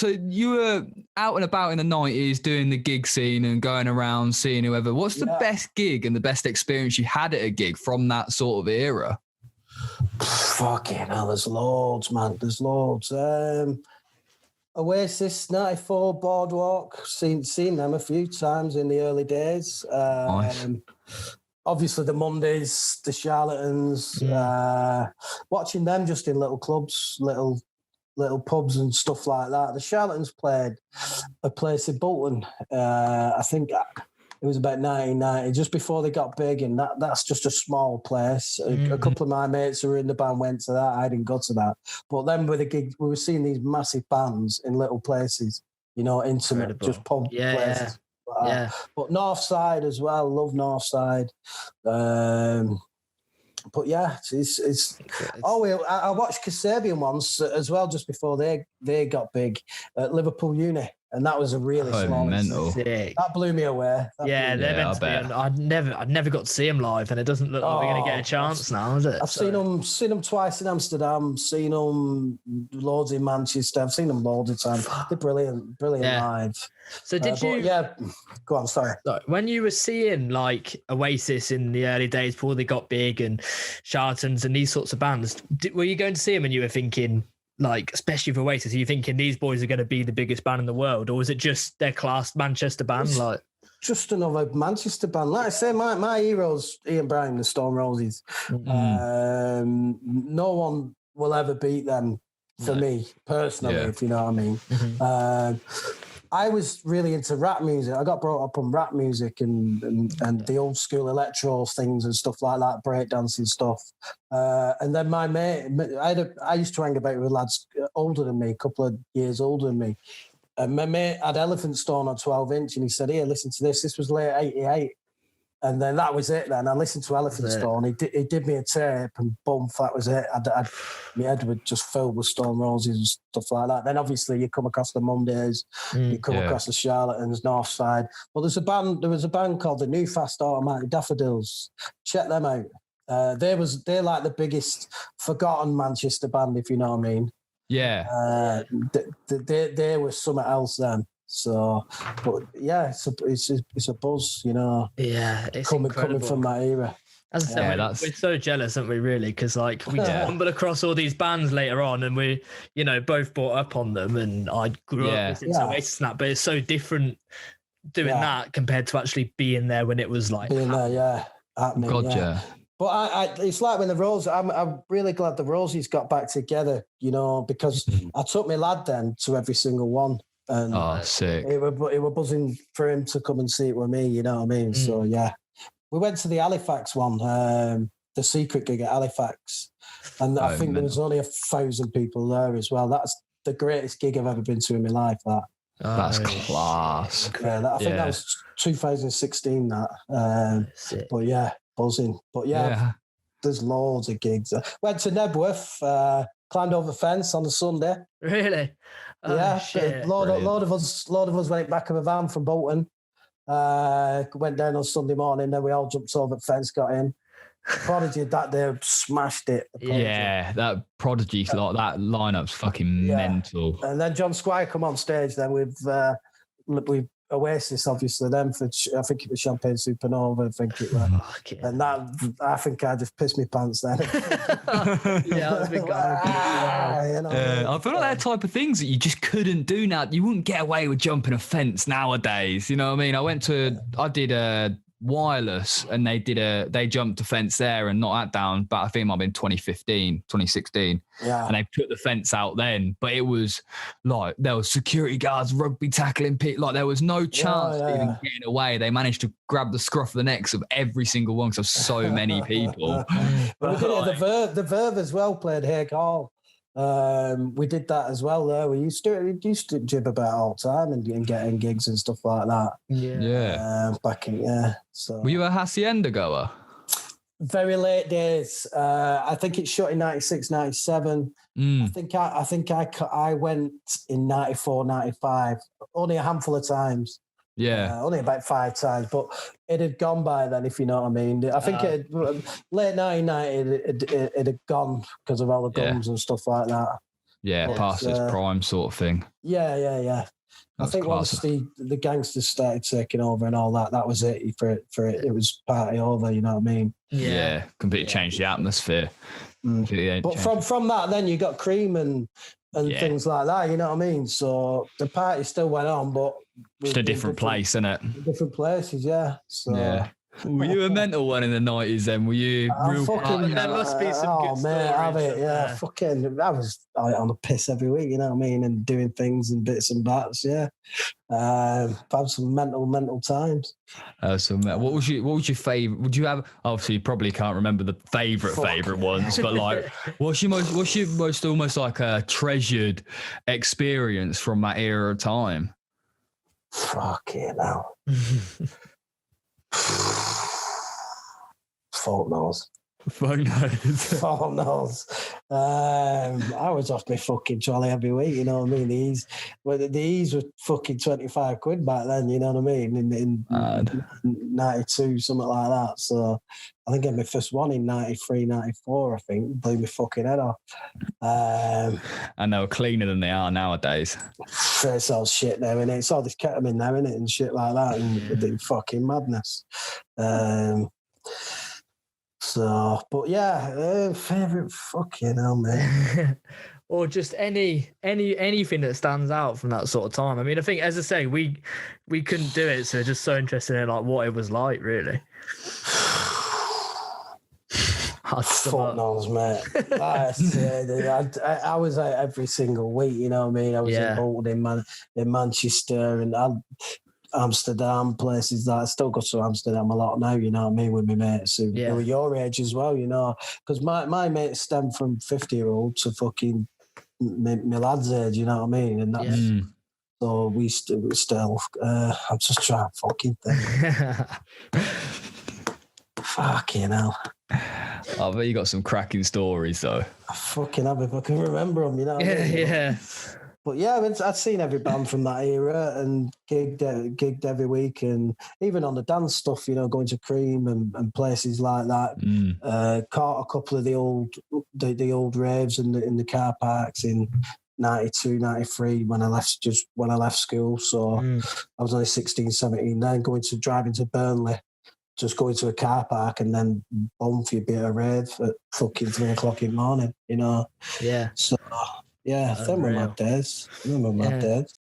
So you were out and about in the 90s doing the gig scene and going around seeing whoever. What's the best gig and the best experience you had at a gig from that sort of era? Fucking hell, there's loads, man. There's loads. Oasis, 94, Boardwalk. Seen them a few times in the early days. Nice. Obviously, the Mondays, the Charlatans. Watching them just in little clubs, little pubs and stuff like that. The Charlatans played a place in Bolton. I think it was about 1990, just before they got big, and that's just a small place. A couple of my mates who were in the band went to that. I didn't go to that. But then with the gig, we were seeing these massive bands in little places, intimate, incredible. Just pub places. Yeah. But Northside as well, love Northside. But yeah, it's I watched Kasabian once as well, just before they got big at Liverpool Uni, and that was a really small. Mental. That blew me away. They're meant to be. I'd never got to see them live, and it doesn't look like we're going to get a chance now, is it? I've seen them twice in Amsterdam, seen them loads in Manchester. I've seen them loads of times. They're brilliant live. So did you? Go on. Sorry. When you were seeing like Oasis in the early days before they got big and Charlatans and these sorts of bands, were you going to see them and you were thinking, like, especially with Oasis, are you thinking these boys are going to be the biggest band in the world, or was it just their class Manchester band? It's just another Manchester band. Like I say, my heroes, Ian Brown, the Stone Roses. No one will ever beat them for me personally, if you know what I mean. I was really into rap music. I got brought up on rap music and the old school electro things and stuff like that, breakdancing stuff. And then my mate, I used to hang about with lads older than me, a couple of years older than me. And my mate had Elephant Stone on 12-inch, and he said, "Here, listen to this." This was late '88. And then that was it then. I listened to Elephant Stone. He did me a tape, and boom, that was it. My head would just filled with Stone Roses and stuff like that. Then obviously you come across the Mondays, you come across the Charlatans, Northside. Well, there was a band called the New Fast Automatic Daffodils. Check them out. They're like the biggest forgotten Manchester band, if you know what I mean. Yeah. They were something else then. So, but yeah, it's a buzz, Yeah, it's coming incredible. from that era. As I said, we're so jealous, aren't we, really? Because like we stumbled across all these bands later on, and we, both brought up on them, and I grew up listening to Oasis and that, but it's so different doing that compared to actually being there when it was like being there, happening. But I it's like when the Roses. I'm really glad the Roses got back together, because I took my lad then to every single one. And sick. It were buzzing for him to come and see it with me, you know what I mean? So, yeah. We went to the Halifax one, the secret gig at Halifax. And I think there was only 1,000 people there as well. That's the greatest gig I've ever been to in my life, that. That's class. I think that was 2016, that. But, yeah, buzzing. But, there's loads of gigs. Went to Knebworth, climbed over the fence on the Sunday. Really? A load of us went back of a van from Bolton. Went down on Sunday morning, then we all jumped over the fence, got in. Prodigy that day smashed it. That Prodigy that lineup's fucking mental. And then John Squire come on stage then with Oasis, obviously, then for I think it was Champagne Supernova, I think it was. And that I think I just pissed my pants then. I feel like that type of things that you just couldn't do now. You wouldn't get away with jumping a fence nowadays. You know what I mean? I did a Wireless, and they jumped the fence there and knocked that down, but I think it might have been 2016. And they put the fence out then, but it was like there was security guards rugby tackling people, like there was no chance of even getting away. They managed to grab the scruff of the necks of every single one because of so many people. But we did it, the Verve as well played Hague Hall. We did that as well there. We used to jib about all the time and getting gigs and stuff like that. Back in So were you a Hacienda goer? Very late days. I think it shut in 96, 97. I think I went in 94, 95. Only a handful of times. Only about 5 times, but it had gone by then, if you know what I mean. I think late 1990, it had gone because of all the guns and stuff like that. Yeah, past its prime sort of thing. Yeah. I think once the gangsters started taking over and all that, that was it for it. It was party over, you know what I mean? Yeah, completely changed the atmosphere. But from that, then you got Cream and things like that, you know what I mean? So the party still went on, but just a different place, isn't it? Different places, yeah. So. Yeah. Were you a mental one in the 90s then? Were you real? There must be some good stories. Yeah, fucking, I was on the piss every week, you know what I mean? And doing things and bits and bats, yeah. I've had some mental times. What was your favourite? Would you have, obviously you probably can't remember the favourite ones, but like, what's your most almost like a treasured experience from that era of time? Fucking hell. Fault knows. Fuck knows. Fault knows. I was off my fucking trolley every week, you know what I mean? The ease were fucking 25 quid back then, you know what I mean? In 92, something like that. So I think I had my first one in 93, 94, I think. Blew my fucking head off. And they were cleaner than they are nowadays. It's all shit now, innit? It's all this ketamine now, innit? And shit like that. And the fucking madness. So, but yeah, favourite, fucking hell, man. Or just anything that stands out from that sort of time. I mean, I think, as I say, we couldn't do it, so we're just so interested in like what it was like, really. Fuck knows, mate. I was out every single week, you know what I mean? I was in Bolton, in Manchester, and Amsterdam, places that I still go to Amsterdam a lot now, you know what I mean, with my mates who were your age as well, you know, because my mates stem from 50-year-old to fucking my lad's age, you know what I mean, and that's so we still I'm just trying to fucking think. Fucking hell. I bet you got some cracking stories though. I fucking have if I can remember them, you know what I mean? Yeah. But yeah, I'd seen every band from that era and gigged every week, and even on the dance stuff, you know, going to Cream and places like that. Caught a couple of the old raves in the car parks in 92, 93 when I left school. So I was only 16, 17 then, driving to Burnley, just going to a car park and then boom for a bit of rave at fucking 3 o'clock in the morning, you know? Yeah. So... yeah, them were my days. Days.